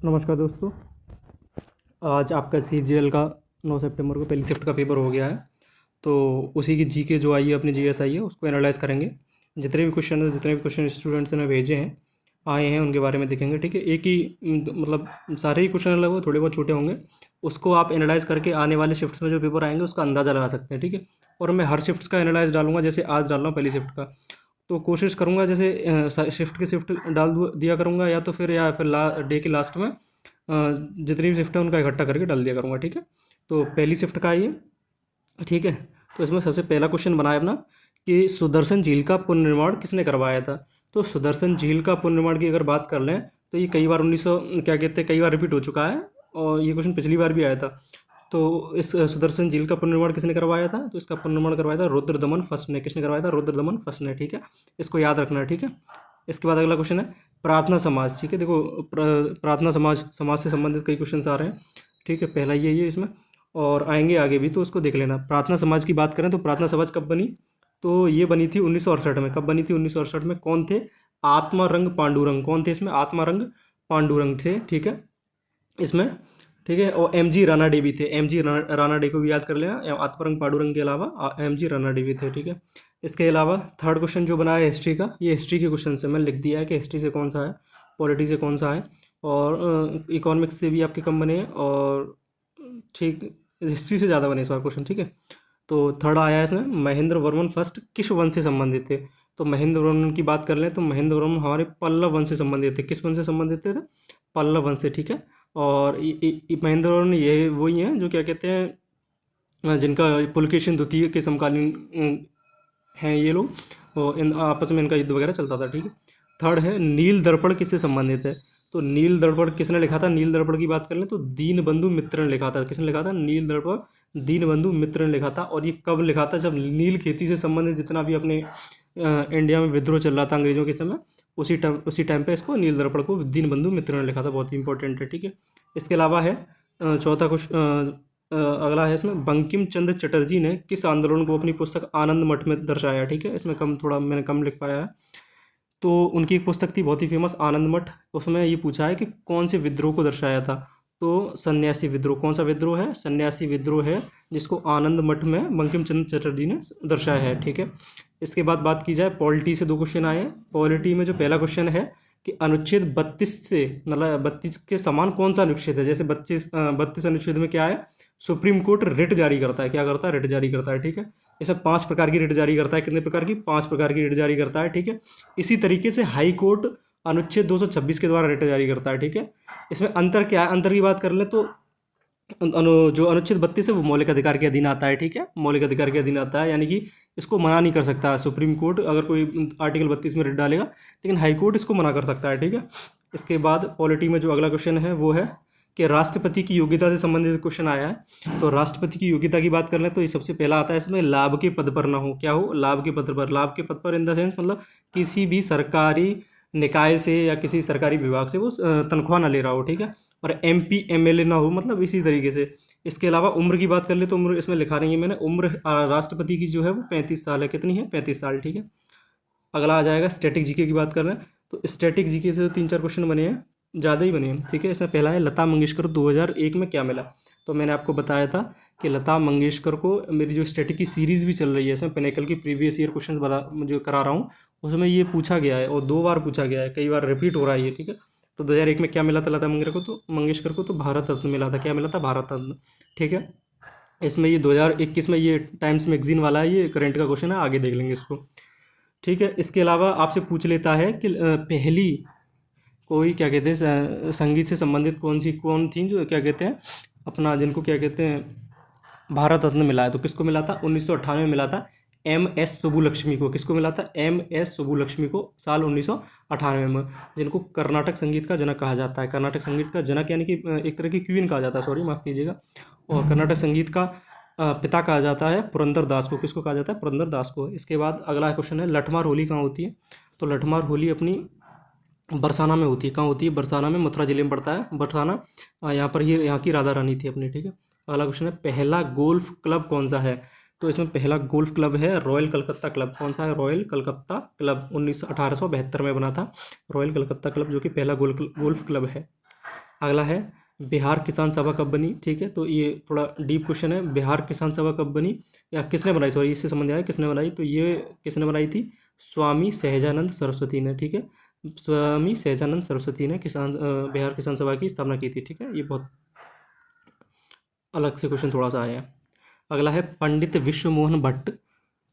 नमस्कार दोस्तों। आज आपका सीजीएल का 9 सितंबर को पहली शिफ्ट का पेपर हो गया है। तो उसी की जीके जो आई है, अपनी जीएस आई है, उसको एनालाइज करेंगे। जितने भी क्वेश्चन स्टूडेंट्स ने भेजे हैं, आए हैं, उनके बारे में देखेंगे। ठीक है, एक ही मतलब सारे ही क्वेश्चन अलग हो, थोड़े बहुत छोटे होंगे। उसको आप एनालाइज करके आने वाले शिफ्ट्स में जो पेपर आएंगे उसका अंदाज़ा लगा सकते हैं। ठीक है, और मैं हर शिफ्ट्स का एनालाइज डालूंगा। जैसे आज डाल रहा हूँ पहली शिफ्ट का, तो कोशिश करूँगा जैसे शिफ्ट के शिफ्ट दिया करूँगा, या फिर डे के लास्ट में जितनी भी शिफ्ट है उनका इकट्ठा करके डाल दिया करूँगा। ठीक है, तो पहली शिफ्ट का आइए। ठीक है, तो इसमें सबसे पहला क्वेश्चन बना है अपना कि सुदर्शन झील का पुनर्निर्माण किसने करवाया था। तो सुदर्शन झील का पुनर्निर्माण की अगर बात कर लें तो ये कई बार 1900 क्या कहते हैं कई बार रिपीट हो चुका है, और ये क्वेश्चन पिछली बार भी आया था। तो इस सुदर्शन झील का पुनर्निर्माण किसने करवाया था, तो इसका पुनर्निर्माण करवाया था रुद्रदमन फर्स्ट ने। किसने करवाया था? रुद्रदमन फर्स्ट ने। ठीक है, इसको याद रखना है। ठीक है, इसके बाद अगला क्वेश्चन है प्रार्थना समाज। ठीक है, देखो प्रार्थना समाज से संबंधित कई क्वेश्चन आ रहे हैं। ठीक है, पहला ये इसमें, और आएंगे आगे भी, तो उसको देख लेना। प्रार्थना समाज की बात करें तो प्रार्थना समाज कब बनी, तो ये बनी थी 1968 में। कब बनी थी? 1968 में। कौन थे? आत्मारंग पांडुरंग। कौन थे इसमें? आत्मारंग पांडुरंग थे। ठीक है, इसमें। ठीक है, और एम जी राना डे भी थे। एम जी राना डे को भी याद कर लेना। आत्मारंग पांडुरंग के अलावा एम जी राना डे भी थे। ठीक है, इसके अलावा थर्ड क्वेश्चन जो बना है हिस्ट्री का, ये हिस्ट्री के क्वेश्चन से मैंने लिख दिया है कि हिस्ट्री से कौन सा है, पॉलिटी से कौन सा है, और इकोनॉमिक्स से भी आपके कम बने हैं। और ठीक, हिस्ट्री से ज़्यादा बने इस बार क्वेश्चन। ठीक है, तो थर्ड आया है इसमें महेंद्र वर्मन फर्स्ट किस वंश से संबंधित थे। तो महेंद्र वर्मन की बात कर लें तो महेंद्र वर्मन हमारे पल्लव वंश से संबंधित थे। किस वंश से संबंधित थे? पल्लव वंश से। ठीक है, और महेंद्र वर्मन ये वही हैं जो क्या कहते हैं जिनका पुलकेशिन द्वितीय के समकालीन हैं ये लोग, और इन आपस में इनका युद्ध वगैरह चलता था। ठीक है, थर्ड है नील दर्पण किससे संबंधित है। तो नील दर्पण किसने लिखा था? नील दर्पण की बात कर लें तो दीनबंधु मित्र ने लिखा था। किसने लिखा था? नील दर्पण दीनबंधु मित्र ने लिखा था। और ये कब लिखा था? जब नील खेती से संबंधित जितना भी अपने इंडिया में विद्रोह चल रहा था अंग्रेजों के समय, उसी टाइम पे इसको नील दर्पण को दीनबंधु मित्र ने लिखा था। बहुत ही इंपॉर्टेंट है। ठीक है, इसके अलावा है चौथा क्वेश्चन, अगला है इसमें बंकिम चंद्र चटर्जी ने किस आंदोलन को अपनी पुस्तक आनंद मठ में दर्शाया। ठीक है, इसमें मैंने कम लिख पाया है। तो उनकी एक पुस्तक थी बहुत ही फेमस, आनंद मठ। उसमें ये पूछा है कि कौन से विद्रोह को दर्शाया था। तो सन्यासी विद्रोह। कौन सा विद्रोह है? सन्यासी विद्रोह है, जिसको आनंद मठ में बंकिम चंद्र चटर्जी ने दर्शाया है। ठीक है, इसके बाद बात की जाए पॉलिटी से, दो क्वेश्चन आए हैं। पॉलिटी में जो पहला क्वेश्चन है कि अनुच्छेद 32 से, मतलब 32 के समान कौन सा अनुच्छेद है। जैसे 32 अनुच्छेद में क्या है? सुप्रीम कोर्ट रिट जारी करता है। क्या करता है? रिट जारी करता है। ठीक है, इसमें 5 प्रकार की रिट जारी करता है। कितने प्रकार की? 5 प्रकार की रिट जारी करता है। ठीक है, इसी तरीके से हाई कोर्ट अनुच्छेद 226 के द्वारा रिट जारी करता है। ठीक है, इसमें अंतर क्या है? अंतर की बात कर ले तो जो अनुच्छेद 32 है वो मौलिक अधिकार के अधीन आता है। ठीक है, मौलिक अधिकार के अधीन आता है, यानी कि इसको मना नहीं कर सकता सुप्रीम कोर्ट। अगर कोई आर्टिकल 32 में रिट डालेगा, लेकिन हाई कोर्ट इसको मना कर सकता है। ठीक है, इसके बाद पॉलिटी में जो अगला क्वेश्चन है वो है कि राष्ट्रपति की योग्यता से संबंधित क्वेश्चन आया है। तो राष्ट्रपति की योग्यता की बात कर लें तो ये सबसे पहला आता है इसमें, लाभ के पद पर ना हो। क्या हो? लाभ के पद पर। लाभ के पद पर इन द सेंस मतलब किसी भी सरकारी निकाय से या किसी सरकारी विभाग से वो तनख्वाह ना ले रहा हो। ठीक है, और एमपी एमएलए ना हो, मतलब इसी तरीके से। इसके अलावा उम्र की बात कर ले तो उम्र इसमें लिखा नहीं है मैंने। उम्र राष्ट्रपति की जो है वो 35 साल है। कितनी है? 35 साल। ठीक है, अगला आ जाएगा स्टैटिक जीके की बात कर रहे हैं। तो स्टैटिक जीके से 3-4 क्वेश्चन बने हैं, ज़्यादा ही बने हैं। ठीक है, इसमें पहला है लता मंगेशकर 2001 में क्या मिला। तो मैंने आपको बताया था कि लता मंगेशकर को, मेरी जो स्टैटिक की सीरीज़ भी चल रही है इसमें पिनेकल की प्रीवियस ईयर क्वेश्चन जो करा रहा हूँ, उसमें ये पूछा गया है और 2 बार पूछा गया है, कई बार रिपीट हो रहा है ये। ठीक है, तो 2001 में क्या मिला था लता मंगेशकर को तो भारत रत्न मिला था। क्या मिला था? भारत रत्न। ठीक है, इसमें ये 2021 में ये टाइम्स मैगजीन वाला है, ये करंट का क्वेश्चन है, आगे देख लेंगे इसको। ठीक है, इसके अलावा आपसे पूछ लेता है कि पहली कोई क्या कहते हैं संगीत से संबंधित कौन थी जो क्या कहते हैं अपना, जिनको क्या कहते हैं भारत रत्न मिला है। तो किसको मिला था? 1998 में मिला था एम एस सुब्बुलक्ष्मी को। किसको मिला था? एम एस सुब्बुलक्ष्मी को, साल 1998 में, जिनको कर्नाटक संगीत का जनक कहा जाता है। कर्नाटक संगीत का जनक यानी कि एक तरह की क्वीन कहा जाता है, सॉरी माफ़ कीजिएगा। और कर्नाटक संगीत का पिता कहा जाता है पुरंदर दास को। किसको कहा जाता है? पुरंदर दास को। इसके बाद अगला क्वेश्चन है लठमार होली कहाँ होती है। तो लठमार होली अपनी बरसाना में होती है। कहाँ होती है? बरसाना में, मथुरा जिले में पड़ता है बरसाना। यहाँ पर ये यहाँ की राधा रानी थी अपनी। ठीक है, अगला क्वेश्चन है पहला गोल्फ क्लब कौन सा है। तो इसमें पहला गोल्फ क्लब है रॉयल कलकत्ता क्लब। कौन सा है? रॉयल कलकत्ता क्लब 1872 में बना था, रॉयल कलकत्ता क्लब, जो कि पहला गोल्फ क्लब है। अगला है बिहार किसान सभा कब बनी, ठीक है। तो ये थोड़ा डीप क्वेश्चन है, बिहार किसान सभा कब बनी या किसने बनाई, सॉरी इससे संबंध आया किसने बनाई, तो ये किसने बनाई थी, स्वामी सहजानंद सरस्वती ने, ठीक है। स्वामी सहजानंद सरस्वती ने बिहार किसान सभा की स्थापना की थी, ठीक है। ये बहुत अलग से क्वेश्चन थोड़ा सा आया है। अगला है पंडित विश्व मोहन भट्ट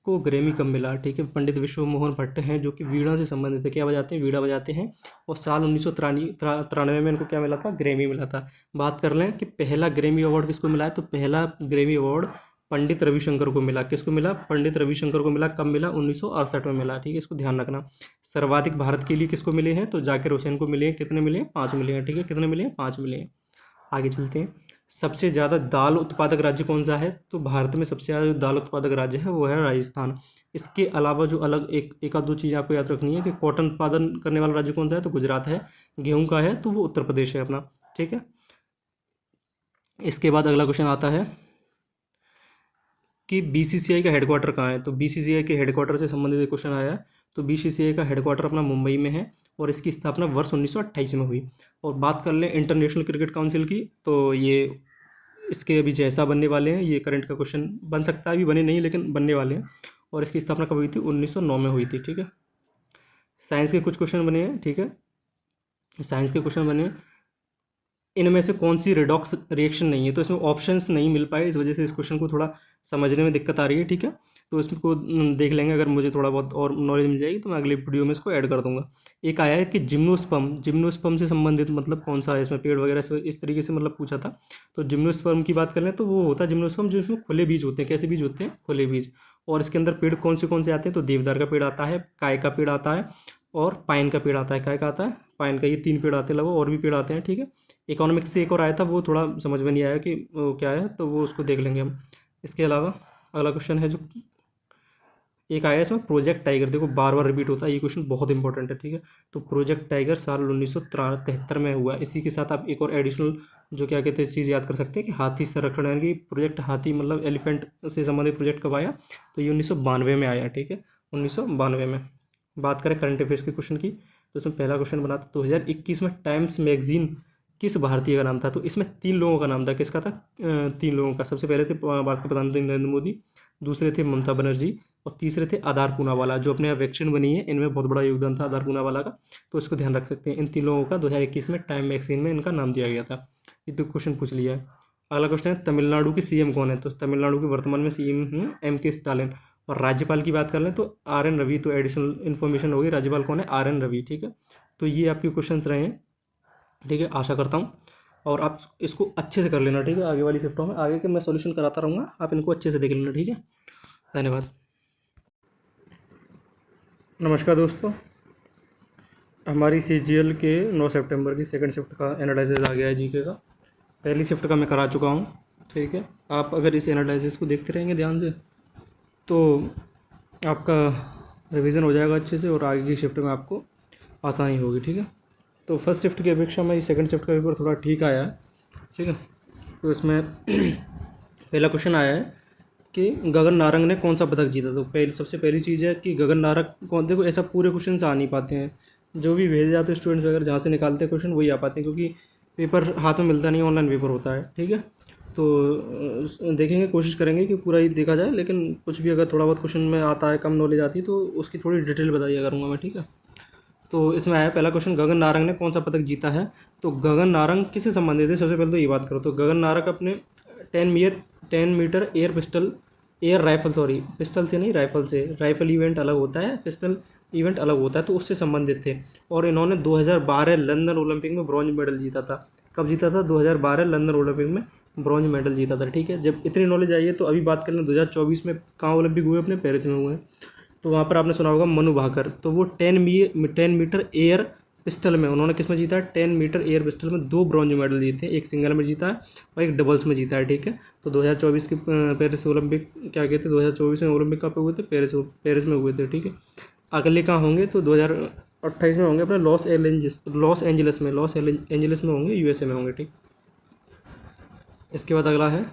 को ग्रैमी कब मिला, ठीक है। पंडित विश्व मोहन भट्ट हैं जो कि वीणा से संबंधित है, क्या बजाते हैं, वीणा बजाते हैं, और साल 1993 में इनको क्या मिला था, ग्रैमी मिला था। बात कर लें कि पहला ग्रैमी अवार्ड किसको मिला है, तो पहला ग्रैमी अवार्ड पंडित रविशंकर को मिला। किसको मिला, पंडित रविशंकर को मिला। कब मिला, 1968 में मिला, ठीक है। इसको ध्यान रखना। सर्वाधिक भारत के लिए किसको मिले हैं, तो जाकिर हुसैन को मिले हैं। कितने मिले हैं, 5 मिले हैं, ठीक है। कितने मिले हैं, 5 मिले हैं। आगे चलते हैं। सबसे ज़्यादा दाल उत्पादक राज्य कौन सा है, तो भारत में सबसे ज़्यादा जो दाल उत्पादक राज्य है वो है राजस्थान। इसके अलावा जो अलग एक आध दो चीज़ आपको याद रखनी है कि कॉटन उत्पादन करने वाला राज्य कौन सा है, तो गुजरात है। गेहूं का है तो वो उत्तर प्रदेश है अपना, ठीक है। इसके बाद अगला क्वेश्चन आता है कि बीसीसीआई का हेडक्वार्टर कहाँ है, तो बीसीसीआई के हेडक्वार्टर से संबंधित एक क्वेश्चन आया है। तो बीसीसीआई का हेडक्वार्टर अपना मुंबई में है और इसकी स्थापना वर्ष 1928 में हुई। और बात कर लें इंटरनेशनल क्रिकेट काउंसिल की, तो ये इसके अभी जैसा बनने वाले हैं, ये करंट का क्वेश्चन बन सकता है, अभी बने नहीं लेकिन बनने वाले हैं। और इसकी स्थापना कब हुई थी, 1909 में हुई थी, ठीक है। साइंस के कुछ क्वेश्चन बने हैं, ठीक है। साइंस के क्वेश्चन बने, इनमें से कौन सी रिडॉक्स रिएक्शन नहीं है, तो इसमें ऑप्शंस नहीं मिल पाए, इस वजह से इस क्वेश्चन को थोड़ा समझने में दिक्कत आ रही है, ठीक है। तो इसको देख लेंगे, अगर मुझे थोड़ा बहुत और नॉलेज मिल जाएगी तो मैं अगले वीडियो में इसको ऐड कर दूंगा। एक आया है कि जिम्नोस्पर्म से संबंधित मतलब कौन सा है, इसमें पेड़ वगैरह इस तरीके से मतलब पूछा था। तो जिम्नोस्पर्म की बात करें तो वो होता है जिम्नोस्पर्म जो इसमें खुले बीज होते हैं। कैसे बीज होते हैं, खुले बीज। और इसके अंदर पेड़ कौन से आते हैं, तो देवदार का पेड़ आता है, काय का पेड़ आता है और पाइन का पेड़ आता है। काय का आता है, पाइन का, ये 3 पेड़ आते हैं लगभग, और भी पेड़ आते हैं, ठीक है। इकोनॉमिक्स से एक और आया था, वो थोड़ा समझ में नहीं आया कि वो क्या है, तो वो उसको देख लेंगे हम। इसके अलावा अगला क्वेश्चन है जो एक आया है इसमें, प्रोजेक्ट टाइगर। देखो बार बार रिपीट होता है, ये क्वेश्चन बहुत इंपॉर्टेंट है, ठीक है। तो प्रोजेक्ट टाइगर साल 1973 में हुआ। इसी के साथ आप एक और एडिशनल जो क्या कहते हैं चीज़ याद कर सकते हैं कि हाथी संरक्षण, यानी कि प्रोजेक्ट हाथी मतलब एलिफेंट से संबंधित प्रोजेक्ट कब आया, तो ये 1992 में आया, ठीक है। 1992 में। बात करें करंट अफेयर्स के क्वेश्चन की, तो इसमें पहला क्वेश्चन बना था 2021 में टाइम्स मैगजीन किस भारतीय का नाम था, तो इसमें 3 लोगों का नाम था। किसका था, 3 लोगों का। सबसे पहले थे भारत के प्रधानमंत्री नरेंद्र मोदी, दूसरे थे ममता बनर्जी, और तीसरे थे आधार पूनावाला, जो अपने यहाँ वैक्सीन बनी है, इनमें बहुत बड़ा योगदान था आधार पूनावाला का। तो इसको ध्यान रख सकते हैं। इन 3 लोगों का 2021 में टाइम मैगजीन में इनका नाम दिया गया था। ये तो क्वेश्चन पूछ लिया है। अगला क्वेश्चन है तमिलनाडु के सीएम कौन है, तो तमिलनाडु के वर्तमान में सीएम हैं M.K. स्टालिन। और राज्यपाल की बात कर लें तो R.N. रवि। तो एडिशनल इन्फॉर्मेशन होगी, राज्यपाल कौन है, R.N. रवि, ठीक है। तो ये आपके क्वेश्चन रहे हैं, ठीक है। आशा करता हूँ और आप इसको अच्छे से कर लेना, ठीक है। आगे वाली शिफ्टों में आगे के मैं सॉल्यूशन कराता रहूँगा, आप इनको अच्छे से देख लेना, ठीक है। धन्यवाद। नमस्कार दोस्तों, हमारी CGL के 9 सितंबर की सेकंड शिफ्ट का एनालिसिस आ गया है जीके का। पहली शिफ्ट का मैं करा चुका हूँ, ठीक है। आप अगर इस एनालिसिस को देखते रहेंगे ध्यान से तो आपका रिवीजन हो जाएगा अच्छे से और आगे की शिफ्ट में आपको आसानी होगी, ठीक है। तो फर्स्ट शिफ्ट की अपेक्षा में सेकंड शिफ्ट का पेपर थोड़ा ठीक आया है, ठीक है। तो इसमें पहला क्वेश्चन आया है कि गगन नारंग ने कौन सा पदक जीता। तो सबसे पहली चीज़ है कि गगन नारंग कौन, देखो ऐसा पूरे क्वेश्चन आ नहीं पाते हैं, जो भी भेजे जाते हैं स्टूडेंट्स वगैरह जहाँ से निकालते हैं क्वेश्चन वही आ पाते हैं, क्योंकि पेपर हाथ में मिलता नहीं, ऑनलाइन पेपर होता है, ठीक है। तो देखेंगे, कोशिश करेंगे कि पूरा ही देखा जाए, लेकिन कुछ भी अगर थोड़ा बहुत क्वेश्चन में आता है, कम नॉलेज आती है तो उसकी थोड़ी डिटेल बताइए करूँगा मैं, ठीक है। तो इसमें आया पहला क्वेश्चन, गगन नारंग ने कौन सा पदक जीता है। तो गगन नारंग किससे संबंधित है, सबसे पहले तो ये बात करो तो गगन नारंग अपने 10 metre air rifle, sorry pistol से नहीं, राइफल से, राइफल इवेंट अलग होता है, पिस्टल इवेंट अलग होता है, तो उससे संबंधित थे। और इन्होंने 2012 लंदन ओलंपिक में ब्रॉन्ज मेडल जीता था। कब जीता था, 2012 लंदन ओलंपिक में ब्रॉन्ज मेडल जीता था, ठीक है। जब इतनी नॉलेज आई है तो अभी बात करें 2024 में कहाँ ओलंपिक हुए, अपने पेरिस में हुए हैं। तो वहाँ पर आपने सुना होगा मनु भाकर, तो वो 10 मीटर एयर पिस्टल में उन्होंने किस में जीता है, 10 मीटर एयर पिस्टल में 2 ब्रॉन्ज मेडल जीते हैं, एक सिंगल में जीता है और एक डबल्स में जीता है, ठीक है। तो 2024 के पेरिस ओलंपिक क्या कहते हैं, 2024 में ओलंपिक कहाँ पे हुए थे, पेरिस में हुए थे, ठीक है। अगले कहाँ होंगे तो 2028 में होंगे अपने लॉस एंजलिस में होंगे, USA में होंगे, ठीक। इसके बाद अगला है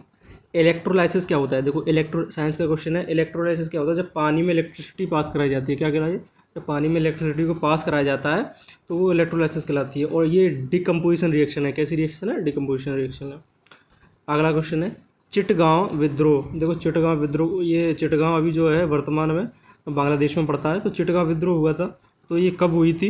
इलेक्ट्रोलाइसिस क्या होता है। देखो साइंस का क्वेश्चन है, इलेक्ट्रोलाइसिस क्या होता है, जब पानी में इलेक्ट्रिसिटी पास कराई जाती है, क्या कहलाए, जब पानी में इलेक्ट्रिसिटी को पास कराया जाता है तो वो इलेक्ट्रोलाइसिस कहलाती है। और ये डिकम्पोजिशन रिएक्शन है। कैसी रिएक्शन है? डिकम्पोजिशन रिएक्शन है। अगला क्वेश्चन है चिटगांव विद्रोह। देखो चिटगांव विद्रोह, ये चिटगांव अभी जो है वर्तमान में बांग्लादेश में पड़ता है। तो चिटगांव विद्रोह हुआ था, तो ये कब हुई थी?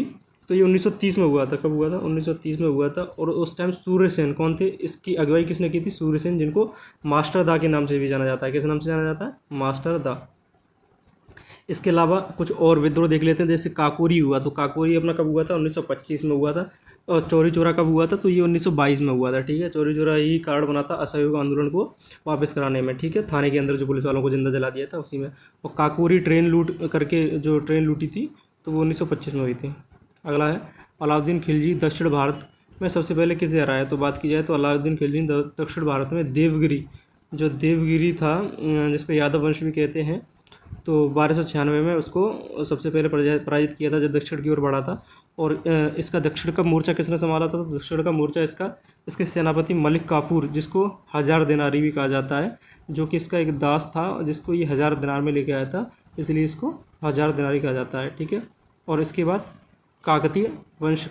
तो ये 1930 में हुआ था। कब हुआ था? 1930 में हुआ था। और उस टाइम सूर्यसेन कौन थे? इसकी अगुवाई किसने की थी? सूर्यसेन, जिनको मास्टर दा के नाम से भी जाना जाता है। किस नाम से जाना जाता है? मास्टर दा। इसके अलावा कुछ और विद्रोह देख लेते हैं। जैसे काकोरी हुआ, तो काकोरी अपना कब हुआ था? 1925 में हुआ था। और चौरी चौरा कब हुआ था? तो ये 1922 में हुआ था। ठीक है, चौरी चौरा ही कारण बना था असहयोग आंदोलन को वापस कराने में। ठीक है, थाने के अंदर जो पुलिस वालों को जिंदा जला दिया था उसी में। और काकोरी ट्रेन लूट करके जो ट्रेन लूटी थी तो वो 1925 में हुई थी। अगला है अलाउद्दीन खिलजी दक्षिण भारत में सबसे पहले किसे हराया? तो बात की जाए तो अलाउद्दीन खिलजी ने दक्षिण भारत में देवगिरी, जो देवगिरी था जिसको यादव वंश भी कहते हैं, तो 1296 में उसको सबसे पहले पराजित किया था जब दक्षिण की ओर बढ़ा था। और इसका दक्षिण का मोर्चा किसने संभाला था? तो दक्षिण का मोर्चा इसके सेनापति मलिक काफूर, जिसको 1000 दिनारी भी कहा जाता है, जो कि इसका एक दास था जिसको ये 1000 दिनार में लेके आया था, इसलिए इसको 1000 दिनारी कहा जाता है। ठीक है, और इसके बाद काकतीय वंश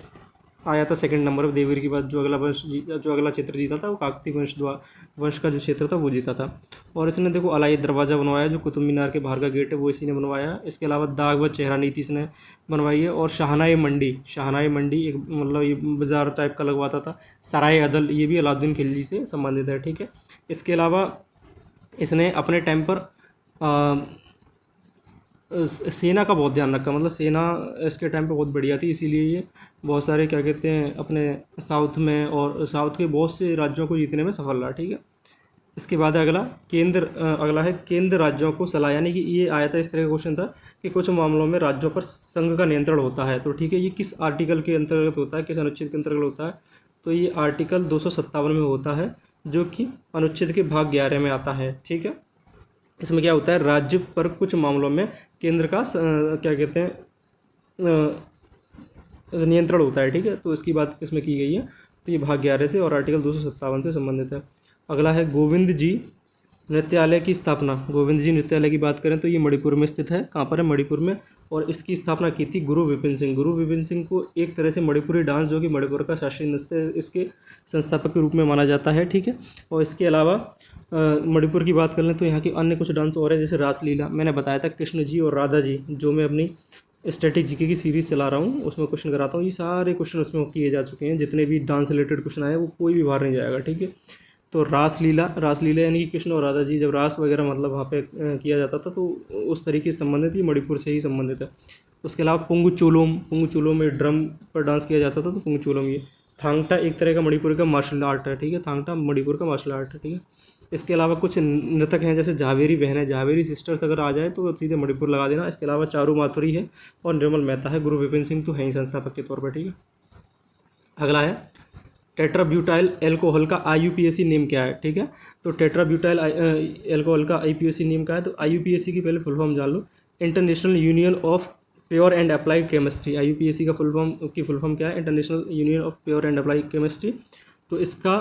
आया था सेकंड नंबर पर। देवगिरी के बाद जो अगला वंश जो अगला क्षेत्र जीता था वो काकतीय वंश का जो क्षेत्र था वो जीता था। और इसने देखो अलाई दरवाज़ा बनवाया, जो कुतुब मीनार के बाहर का गेट है वो इसी ने बनवाया। इसके अलावा दाग व चेहरा नीति इसने बनवाई है। और शाहनाई मंडी एक मतलब ये बाजार टाइप का लगवाता था। सराय अदल, ये भी अलाउद्दीन खिलजी से संबंधित है। ठीक है, इसके अलावा इसने अपने टाइम पर सेना का बहुत ध्यान रखा, मतलब सेना इसके टाइम पे बहुत बढ़िया थी, इसीलिए ये बहुत सारे क्या कहते हैं अपने साउथ में और साउथ के बहुत से राज्यों को जीतने में सफल रहा। ठीक है, इसके बाद अगला है केंद्र राज्यों को सलाह, यानी कि ये आया था इस तरह का क्वेश्चन था कि कुछ मामलों में राज्यों पर संघ का नियंत्रण होता है। तो ठीक है, ये किस आर्टिकल के अंतर्गत होता है, किस अनुच्छेद के अंतर्गत होता है? तो ये आर्टिकल 257 में होता है, जो कि अनुच्छेद के भाग 11 में आता है। ठीक है, इसमें क्या होता है? राज्य पर कुछ मामलों में केंद्र का क्या कहते हैं नियंत्रण होता है। ठीक है, तो इसकी बात इसमें की गई है। तो ये भाग 11 से और आर्टिकल 257 से संबंधित है। अगला है गोविंद जी नृत्यालय की स्थापना। गोविंद जी नृत्यालय की बात करें तो ये मणिपुर में स्थित है। कहाँ पर है? मणिपुर में। और इसकी स्थापना की थी गुरु विपिन सिंह। गुरु विपिन सिंह को एक तरह से मणिपुरी डांस, जो कि मणिपुर का शास्त्रीय नृत्य है, इसके संस्थापक के रूप में माना जाता है। ठीक है, और इसके अलावा मणिपुर की बात कर लें तो यहाँ की अन्य कुछ डांस और है, जैसे रासलीला। मैंने बताया था कृष्ण जी और राधा जी, जो मैं अपनी स्टैटिक जीके की सीरीज़ चला रहा हूँ उसमें क्वेश्चन कराता हूँ। ये सारे क्वेश्चन उसमें किए जा चुके हैं, जितने भी डांस रिलेटेड क्वेश्चन आए वो कोई भी बाहर नहीं जाएगा। ठीक है, तो रासलीला यानी कि कृष्ण और राधा जी जब रास वगैरह मतलब वहाँ पे किया जाता था, तो उस तरीके से संबंधित, ये मणिपुर से ही संबंधित है। उसके अलावा पुंगचूलोम में ड्रम पर डांस किया जाता था, तो पुंगचूलोम ये। थांगटा एक तरह का मणिपुर का मार्शल आर्ट है। ठीक है, थांगटा मणिपुर का मार्शल आर्ट है। ठीक है, इसके अलावा कुछ नृतक हैं, जैसे झावेरी बहनें, झावेरी सिस्टर्स अगर आ जाए तो सीधे मणिपुर लगा देना। इसके अलावा चारू माथुरी है और निर्मल मेहता है। गुरु विपिन सिंह तो है ही संस्थापक के तौर पर। ठीक है, अगला है टेट्राब्यूटाइल एल्कोहल का IUPAC नेम क्या है? ठीक है, तो टेट्राब्यूटाइल एल्कोहल का IUPAC नेम क्या है? तो IUPAC की पहले फुल फॉर्म जान लो। International union of pure and applied chemistry. IUPAC का फुल फॉर्म क्या है? International union of pure and applied chemistry. तो इसका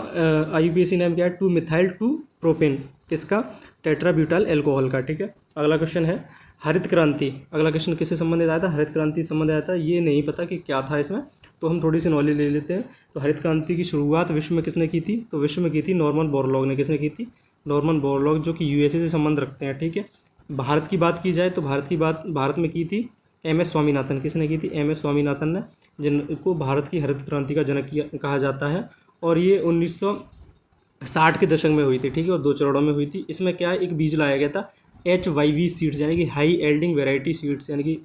IUPAC नेम क्या है? 2-मिथाइल 2-प्रोपेन। किसका? टेट्राब्यूटाइल एल्कोहल का। ठीक है, अगला क्वेश्चन है हरित क्रांति। अगला क्वेश्चन किससे संबंधित आया था? हरित क्रांति से संबंधित आया था। ये नहीं पता कि क्या था इसमें, तो हम थोड़ी सी नॉलेज ले लेते हैं। तो हरित क्रांति की शुरुआत विश्व में किसने की थी? तो विश्व में की थी नॉर्मन बोरलॉग ने। किसने की थी? नॉर्मन बोरलॉग, जो कि USA से संबंध रखते हैं। ठीक है, भारत की बात की जाए तो भारत में की थी MS स्वामीनाथन। किसने की थी? MS स्वामीनाथन ने, जिनको भारत की हरित क्रांति का जनक कहा जाता है। और ये 1960 के दशक में हुई थी। ठीक है, और 2 चरणों में हुई थी। इसमें क्या है? एक बीज लाया गया था HYV सीड्स, यानी कि हाई एल्डिंग वेराइटी सीड्स, यानी कि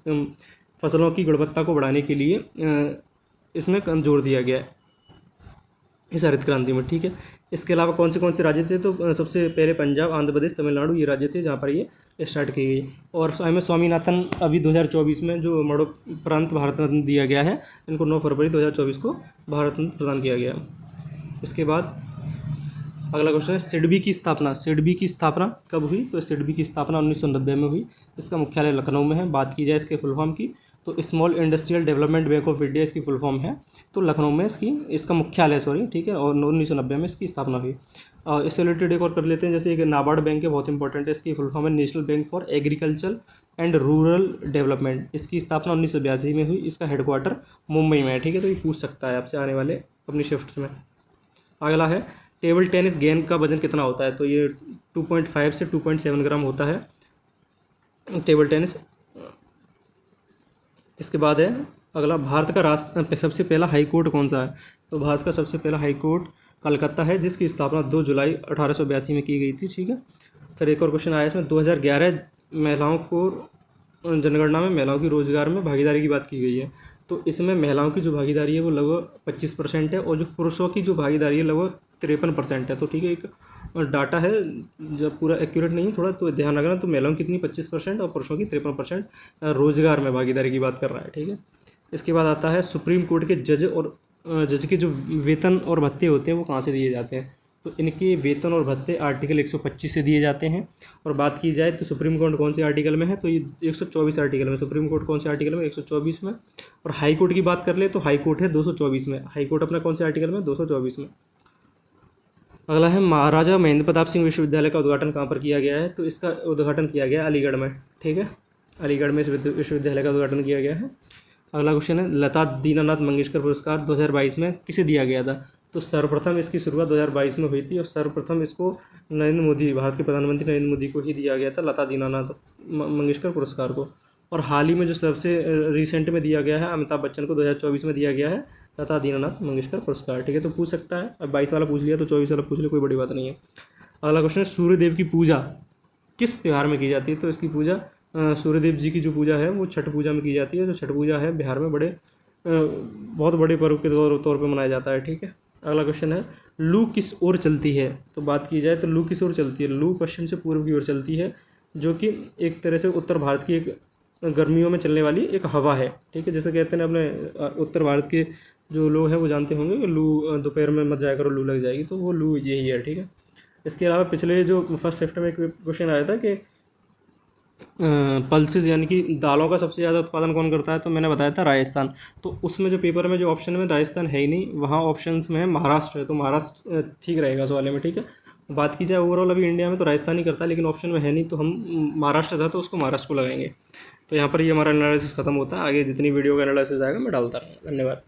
फसलों की गुणवत्ता को बढ़ाने के लिए इसमें जोर दिया गया है इस हरित क्रांति में। ठीक है, इसके अलावा कौन से राज्य थे? तो सबसे पहले पंजाब, आंध्र प्रदेश, तमिलनाडु, ये राज्य थे जहाँ पर ये स्टार्ट की गई। और MS स्वामीनाथन अभी 2024 में जो मरणोपरांत भारत रत्न दिया गया है, इनको 9 फरवरी 2024 को भारत रत्न प्रदान किया गया। इसके बाद अगला क्वेश्चन है सिडबी की स्थापना। सिडबी की स्थापना कब हुई? तो सिडबी की स्थापना 1990 में हुई। इसका मुख्यालय लखनऊ में है। बात की जाए इसके फुल फॉर्म की तो small industrial development bank of India इसकी फुल फॉर्म है। तो लखनऊ में इसका मुख्यालय सॉरी, ठीक है, और 1990 में इसकी स्थापना हुई। और इससे रिलेटेड एक और कर लेते हैं, जैसे एक नाबार्ड बैंक है, बहुत इंपॉर्टेंट है, इसकी फुल फॉर्म है national bank for agriculture and rural development. इसकी स्थापना 1982 में हुई। इसका हेडक्वार्टर मुंबई में है, ठीक है। तो ये पूछ सकता है आपसे आने वाले अपनी शिफ्ट्स में। अगला है टेबल टेनिस गेंद का वजन कितना होता है, तो ये 2.5 से 2.7 ग्राम होता है टेबल टेनिस। इसके बाद है अगला, भारत का सबसे पहला हाई कोर्ट कौन सा है, तो भारत का सबसे पहला हाई कोर्ट कलकत्ता है, जिसकी स्थापना 2 जुलाई 1882 में की गई थी, ठीक है। फिर एक और क्वेश्चन आया इसमें, 2011 महिलाओं को जनगणना में महिलाओं की रोजगार में भागीदारी की बात की गई है। तो इसमें महिलाओं की जो भागीदारी है वो लगभग 25% है, और जो पुरुषों की जो भागीदारी है लगभग 53% है। तो ठीक है, एक डाटा है जब पूरा एक्यूरेट नहीं है थोड़ा, तो ध्यान रखना। तो महिलाओं की कितनी 25% और पुरुषों की 53% रोजगार में भागीदारी की बात कर रहा है, ठीक है। इसके बाद आता है सुप्रीम कोर्ट के जज और जज के जो वेतन और भत्ते होते हैं वो कहाँ से दिए जाते हैं, तो इनके वेतन और भत्ते आर्टिकल 125 से दिए जाते हैं। और बात की जाए तो सुप्रीम कोर्ट कौन से आर्टिकल में है, तो ये 124 आर्टिकल में, सुप्रीम कोर्ट कौन से आर्टिकल में, 124 में। और हाई कोर्ट की बात कर ले तो हाई कोर्ट है 224 में, हाई कोर्ट अपना कौन से आर्टिकल में, 224 में। अगला है महाराजा महेंद्र प्रताप सिंह विश्वविद्यालय का उद्घाटन कहाँ पर किया गया है, तो इसका उद्घाटन किया गया अलीगढ़ में, ठीक है, अलीगढ़ में इस विश्वविद्यालय का उद्घाटन किया गया है। अगला क्वेश्चन है, लता दीनानाथ मंगेशकर पुरस्कार 2022 में किसे दिया गया था, तो सर्वप्रथम इसकी शुरुआत 2022 में हुई थी, और सर्वप्रथम इसको नरेंद्र मोदी, भारत के प्रधानमंत्री नरेंद्र मोदी को ही दिया गया था, लता दीनानाथ मंगेशकर पुरस्कार को। और हाल ही में जो सबसे रिसेंट में दिया गया है, अमिताभ बच्चन को 2024 में दिया गया है लता दीनानाथ मंगेशकर पुरस्कार, ठीक है। तो पूछ सकता है, अब 22 वाला पूछ लिया तो 24 वाला पूछ लिया, कोई बड़ी बात नहीं है। अगला क्वेश्चन है, सूर्यदेव की पूजा किस त्यौहार में की जाती है, तो इसकी पूजा सूर्यदेव जी की जो पूजा है वो छठ पूजा में की जाती है। जो छठ पूजा है बिहार में बहुत बड़े पर्व के तौर पे मनाया जाता है, ठीक है। अगला क्वेश्चन है, लू किस ओर चलती है, तो बात की जाए तो लू किस ओर चलती है, लू पश्चिम से पूर्व की ओर चलती है, जो कि एक तरह से उत्तर भारत की एक गर्मियों में चलने वाली एक हवा है, ठीक है। जैसे कहते हैं अपने उत्तर भारत के जो लोग हैं वो जानते होंगे कि लू दोपहर में मत जाया करो, लू लग जाएगी, तो वो लू यही है, ठीक है। इसके अलावा पिछले जो फर्स्ट शिफ्ट में एक क्वेश्चन आया था कि पल्सेस यानी कि दालों का सबसे ज़्यादा उत्पादन कौन करता है, तो मैंने बताया था राजस्थान। तो उसमें जो पेपर में जो ऑप्शन में राजस्थान है ही नहीं, वहाँ ऑप्शंस में है महाराष्ट्र है, तो महाराष्ट्र ठीक रहेगा इस वाले में, ठीक है। बात की जाए ओवरऑल अभी इंडिया में तो राजस्थान ही करता है, लेकिन ऑप्शन में है नहीं, तो हम महाराष्ट्र था तो उसको महाराष्ट्र को लगाएंगे। तो यहाँ पर ही हमारा एनालिसिस खत्म होता है, आगे जितनी वीडियो का एनालिसिस आएगा मैं डालता रहूँगा। धन्यवाद।